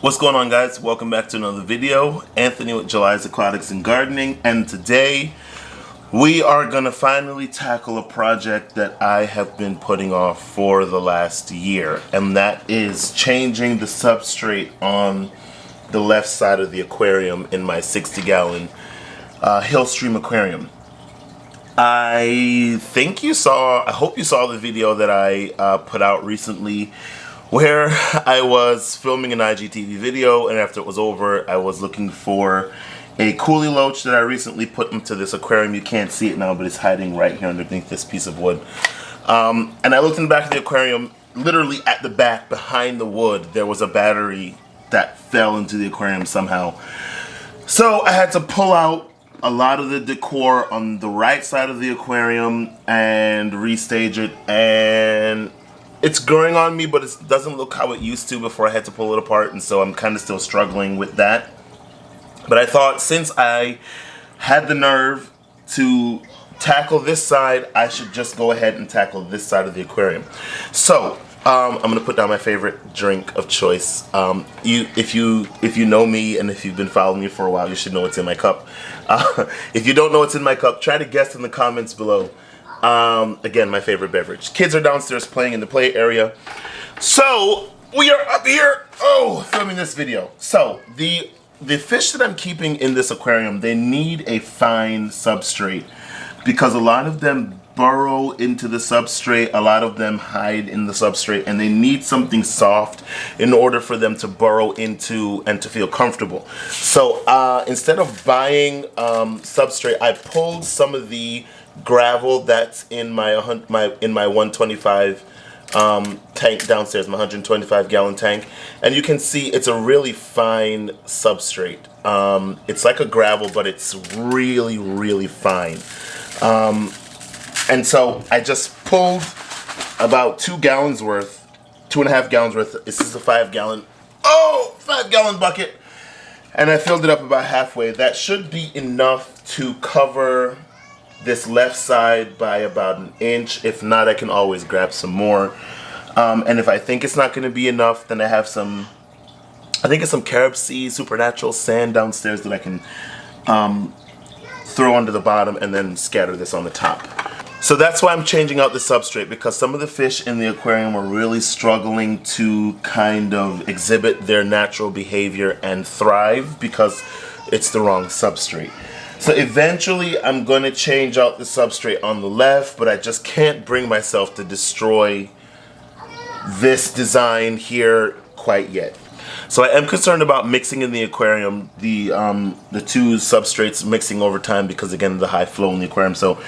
What's going on, guys? Welcome back to another video. Anthony with Jhuly's Aquatics and Gardening, and today we are going to finally tackle a project that I have been putting off for the last year, and that is changing the substrate on the left side of the aquarium in my 60-gallon Hillstream aquarium. I hope you saw the video that I put out recently where I was filming an IGTV video, and after it was over, I was looking for a coolie loach that I recently put into this aquarium. You can't see it now, but it's hiding right here underneath this piece of wood. And I looked in the back of the aquarium. Literally at the back, behind the wood, there was a battery that fell into the aquarium somehow. So I had to pull out a lot of the decor on the right side of the aquarium and restage it, and it's growing on me, but it doesn't look how it used to before I had to pull it apart, and so I'm kind of still struggling with that. But I thought, since I had the nerve to tackle this side, I should just go ahead and tackle this side of the aquarium. So I'm gonna put down my favorite drink of choice. If you know me and if you've been following me for a while, you should know what's in my cup. If you don't know what's in my cup, try to guess in the comments below. Again, my favorite beverage. Kids are downstairs playing in the play area. So we are up here, filming this video. So the fish that I'm keeping in this aquarium, they need a fine substrate because a lot of them burrow into the substrate, a lot of them hide in the substrate, and they need something soft in order for them to burrow into and to feel comfortable. So instead of buying substrate, I pulled some of the gravel that's in my 125 tank downstairs, my 125-gallon tank, and you can see it's a really fine substrate. It's like a gravel, but it's really fine. And so I just pulled about 2 gallons worth, 2.5 gallons worth. This is a 5-gallon, 5-gallon bucket, and I filled it up about halfway. That should be enough to cover this left side by about 1 inch. If not, I can always grab some more. And if I think it's not going to be enough, then I have some, I think it's some carob seed, supernatural sand downstairs that I can throw under the bottom and then scatter this on the top. So that's why I'm changing out the substrate, because some of the fish in the aquarium are really struggling to kind of exhibit their natural behavior and thrive because it's the wrong substrate. So eventually I'm going to change out the substrate on the left, but I just can't bring myself to destroy this design here quite yet. So I am concerned about mixing in the aquarium, the two substrates mixing over time because, again, of the high flow in the aquarium. So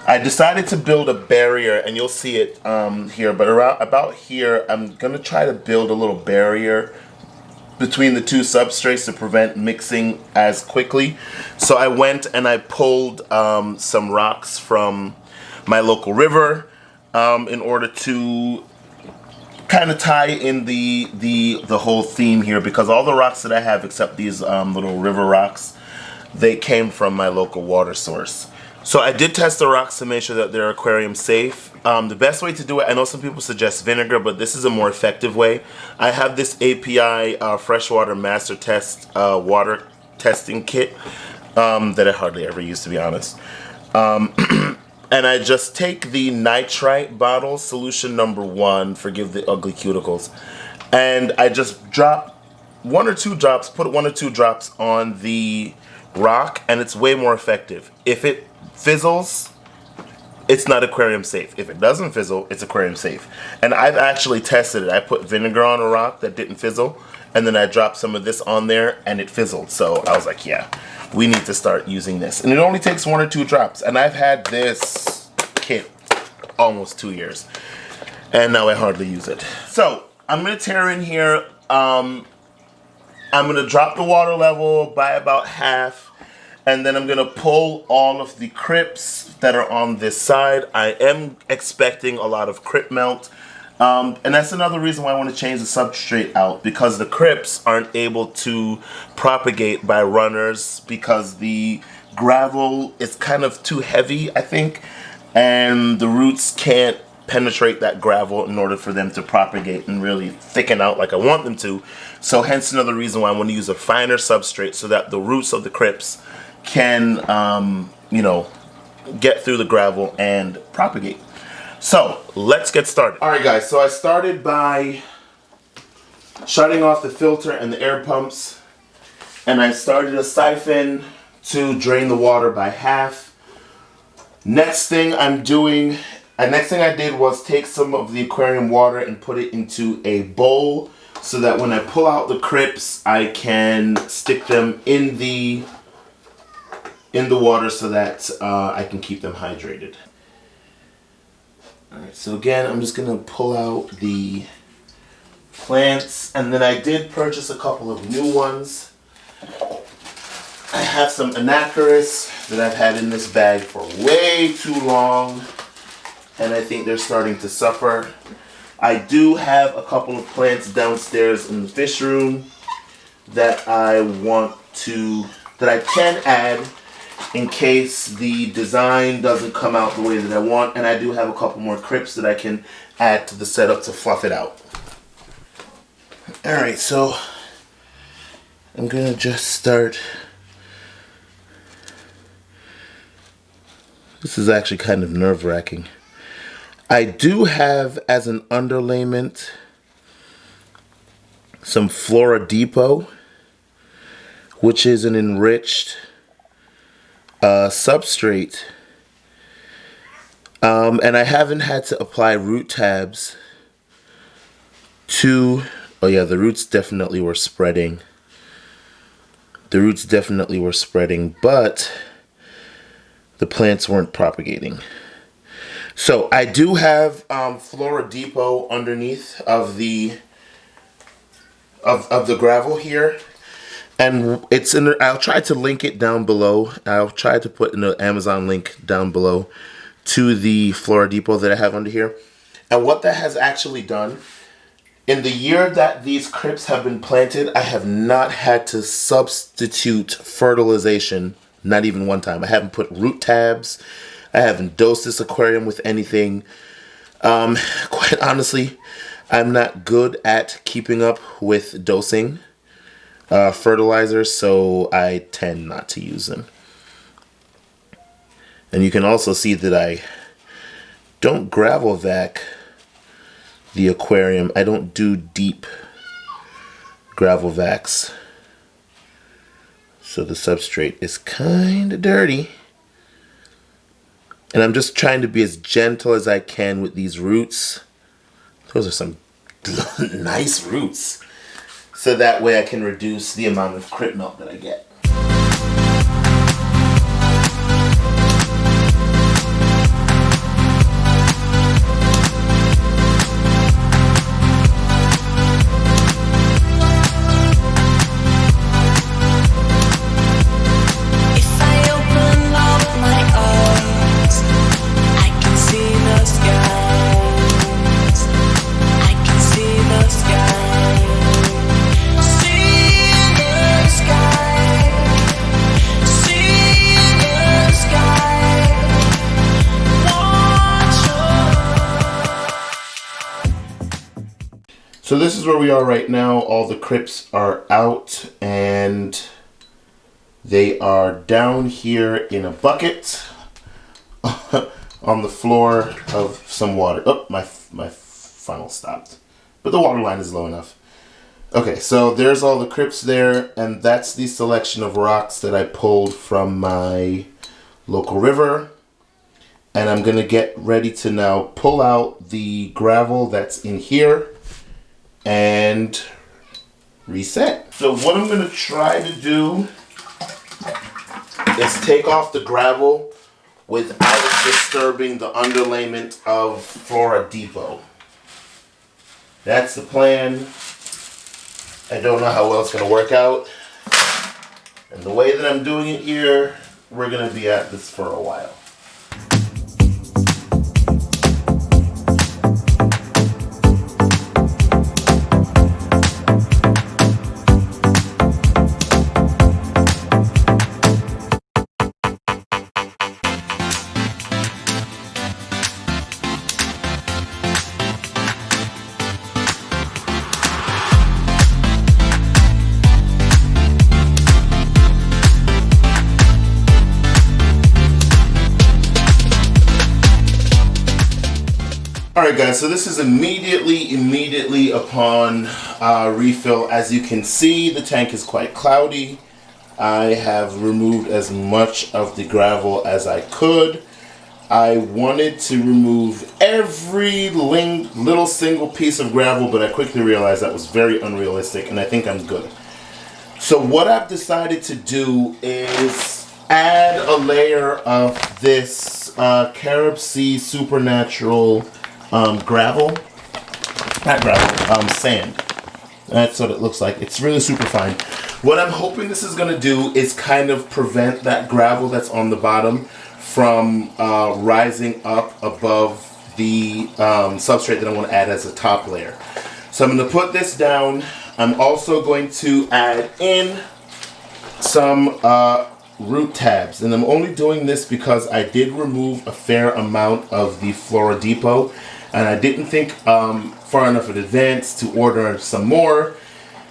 I decided to build a barrier, and you'll see it here, but about here I'm going to try to build a little barrier between the two substrates to prevent mixing as quickly. So I went and I pulled some rocks from my local river in order to kind of tie in the whole theme here, because all the rocks that I have, except these little river rocks, they came from my local water source. So I did test the rocks to make sure that they're aquarium safe. The best way to do it, I know some people suggest vinegar, but this is a more effective way. I have this API freshwater master test water testing kit that I hardly ever use, to be honest. And I just take the nitrite bottle, solution number 1, forgive the ugly cuticles, and I just drop 1 or 2 drops, put 1 or 2 drops on the rock, and it's way more effective. If it fizzles, it's not aquarium safe. If it doesn't fizzle, it's aquarium safe. And I've actually tested it. I put vinegar on a rock that didn't fizzle, and then I dropped some of this on there and it fizzled. So I was like, yeah, we need to start using this. And it only takes 1 or 2 drops. And I've had this kit almost 2 years, and now I hardly use it. So I'm gonna tear in here. I'm gonna drop the water level by about half, and then I'm gonna pull all of the crypts that are on this side. I am expecting a lot of crypt melt, and that's another reason why I want to change the substrate out, because the crypts aren't able to propagate by runners because the gravel is kind of too heavy, I think, and the roots can't penetrate that gravel in order for them to propagate and really thicken out like I want them to. So hence another reason why I want to use a finer substrate so that the roots of the crypts can, you know, get through the gravel and propagate. So let's get started. All right, guys, so I started by shutting off the filter and the air pumps, and I started a siphon to drain the water by half. Next thing I did was take some of the aquarium water and put it into a bowl so that when I pull out the crypts, I can stick them in the water so that I can keep them hydrated. Alright, so again, I'm just going to pull out the plants, and then I did purchase a couple of new ones. I have some Anacharis that I've had in this bag for way too long, and I think they're starting to suffer. I do have a couple of plants downstairs in the fish room that I can add in case the design doesn't come out the way that I want, and I do have a couple more crypts that I can add to the setup to fluff it out. Alright, so I'm gonna just start. This is actually kind of nerve-wracking. I do have as an underlayment some Flora Depot, which is an enriched substrate, and I haven't had to apply root tabs to. Oh yeah, the roots definitely were spreading. The roots definitely were spreading, but the plants weren't propagating. So I do have Flora Depot underneath of the gravel here. And it's in. I'll try to link it down below. I'll try to put in the Amazon link down below to the Flora Depot that I have under here. And what that has actually done, in the year that these crypts have been planted, I have not had to substitute fertilization, not even one time. I haven't put root tabs. I haven't dosed this aquarium with anything. Quite honestly, I'm not good at keeping up with dosing fertilizers, so I tend not to use them. And you can also see that I don't gravel vac the aquarium. I don't do deep gravel vacs, so the substrate is kind of dirty. And I'm just trying to be as gentle as I can with these roots. Those are some nice roots. So that way I can reduce the amount of crypt melt that I get. So this is where we are right now. All the crypts are out and they are down here in a bucket on the floor of some water. Oh, my funnel stopped, but the water line is low enough. Okay, so there's all the crypts there, and that's the selection of rocks that I pulled from my local river. And I'm gonna get ready to now pull out the gravel that's in here and reset. So what I'm gonna try to do is take off the gravel without disturbing the underlayment of Flora Depot. That's the plan. I don't know how well it's gonna work out. And the way that I'm doing it here, we're gonna be at this for a while. Alright guys, so this is immediately upon refill. As you can see, the tank is quite cloudy. I have removed as much of the gravel as I could. I wanted to remove every little single piece of gravel, but I quickly realized that was very unrealistic, and I think I'm good. So what I've decided to do is add a layer of this Carob Sea Supernatural gravel. Not gravel, sand. That's what it looks like. It's really super fine. What I'm hoping this is going to do is kind of prevent that gravel that's on the bottom from rising up above the substrate that I want to add as a top layer. So I'm going to put this down. I'm also going to add in some root tabs, and I'm only doing this because I did remove a fair amount of the Flora Depot, and I didn't think far enough in advance to order some more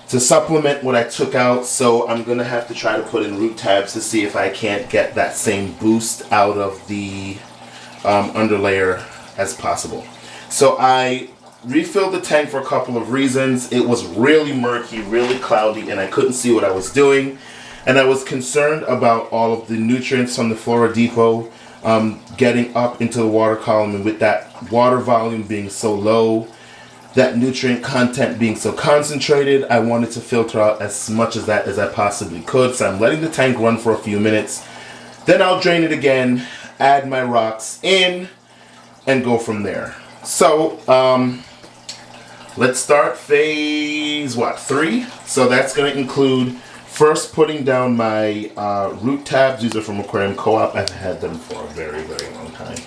to supplement what I took out. So I'm gonna have to try to put in root tabs to see if I can't get that same boost out of the underlayer as possible. So I refilled the tank for a couple of reasons. It was really murky, really cloudy, and I couldn't see what I was doing. And I was concerned about all of the nutrients from the Flora Depot getting up into the water column, and with that water volume being so low, that nutrient content being so concentrated, I wanted to filter out as much of that as I possibly could. So I'm letting the tank run for a few minutes. Then I'll drain it again, add my rocks in, and go from there. So let's start phase, 3? So that's going to include first putting down my root tabs. These are from Aquarium Co-op. I've had them for a very long time.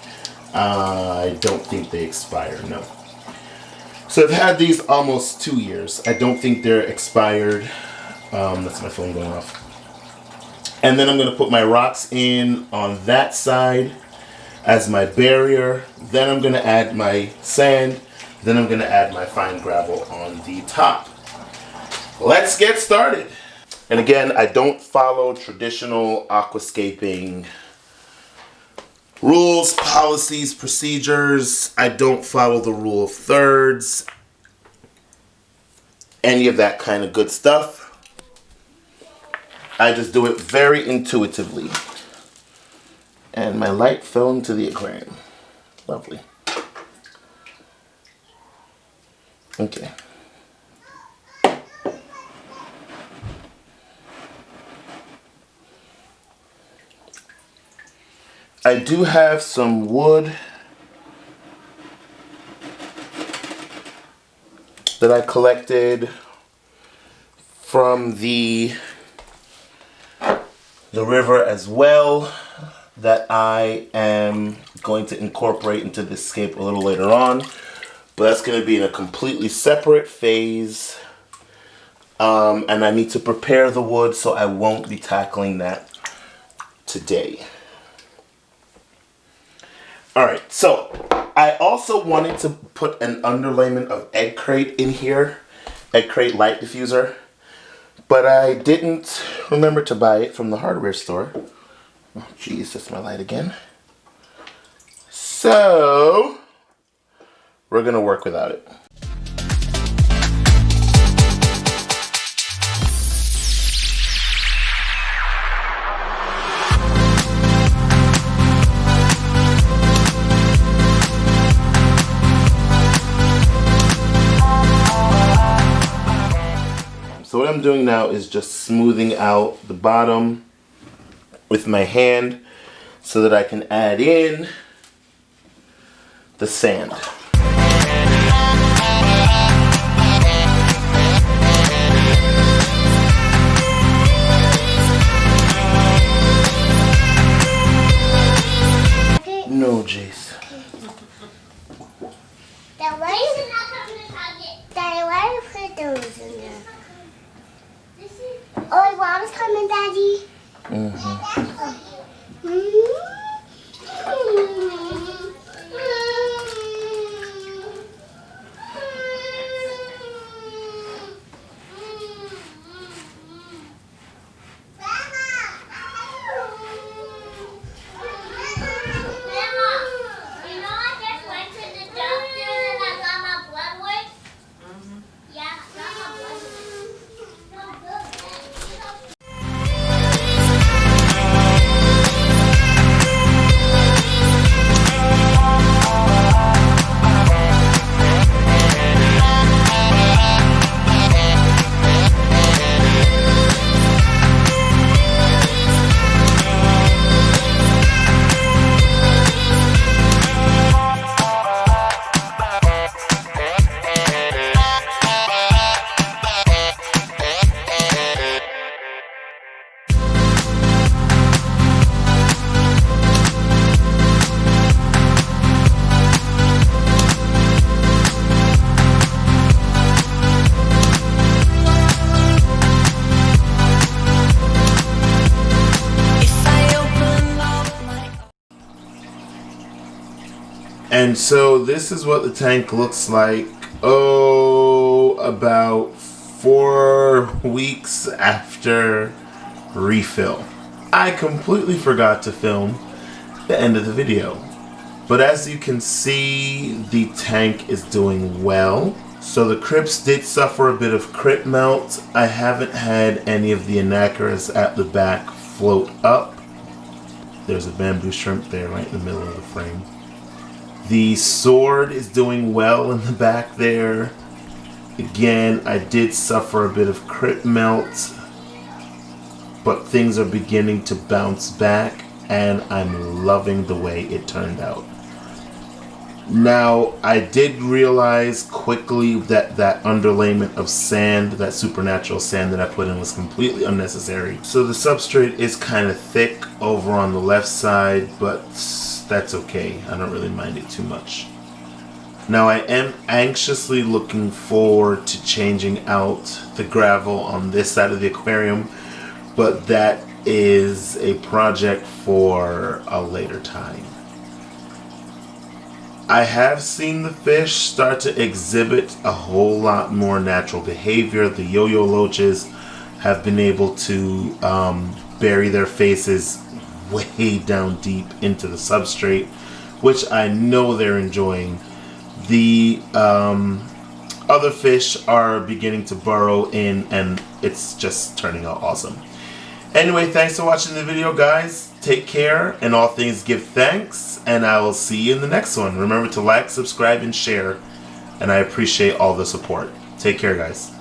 I don't think they expire, no. So I've had these almost 2 years. I don't think they're expired. That's my phone going off. And then I'm going to put my rocks in on that side as my barrier. Then I'm going to add my sand. Then I'm going to add my fine gravel on the top. Let's get started. And again, I don't follow traditional aquascaping rules, policies, procedures. I don't follow the rule of thirds, any of that kind of good stuff. I just do it very intuitively. And my light fell into the aquarium. Lovely. Okay. I do have some wood that I collected from the river as well that I am going to incorporate into this scape a little later on, but that's going to be in a completely separate phase, and I need to prepare the wood, so I won't be tackling that today. Alright, so I also wanted to put an underlayment of egg crate in here, egg crate light diffuser, but I didn't remember to buy it from the hardware store. Oh geez, that's my light again. So we're gonna work without it. So what I'm doing now is just smoothing out the bottom with my hand so that I can add in the sand. No, Jace. Then why is it not coming to target? Daddy, why do you put those in there? Oh, water's coming, Daddy. And so this is what the tank looks like, about 4 weeks after refill. I completely forgot to film the end of the video. But as you can see, the tank is doing well. So the crypts did suffer a bit of crypt melt. I haven't had any of the anacaras at the back float up. There's a bamboo shrimp there right in the middle of the frame. The sword is doing well in the back there. Again, I did suffer a bit of crypt melt, but things are beginning to bounce back and I'm loving the way it turned out. Now, I did realize quickly that that underlayment of sand, that supernatural sand that I put in, was completely unnecessary. So the substrate is kind of thick over on the left side, but that's okay. I don't really mind it too much. Now, I am anxiously looking forward to changing out the gravel on this side of the aquarium, but that is a project for a later time. I have seen the fish start to exhibit a whole lot more natural behavior. The yo-yo loaches have been able to bury their faces way down deep into the substrate, which I know they're enjoying. The other fish are beginning to burrow in, and it's just turning out awesome. Anyway, thanks for watching the video, guys. Take care, and all things give thanks, and I will see you in the next one. Remember to like, subscribe, and share, and I appreciate all the support. Take care, guys.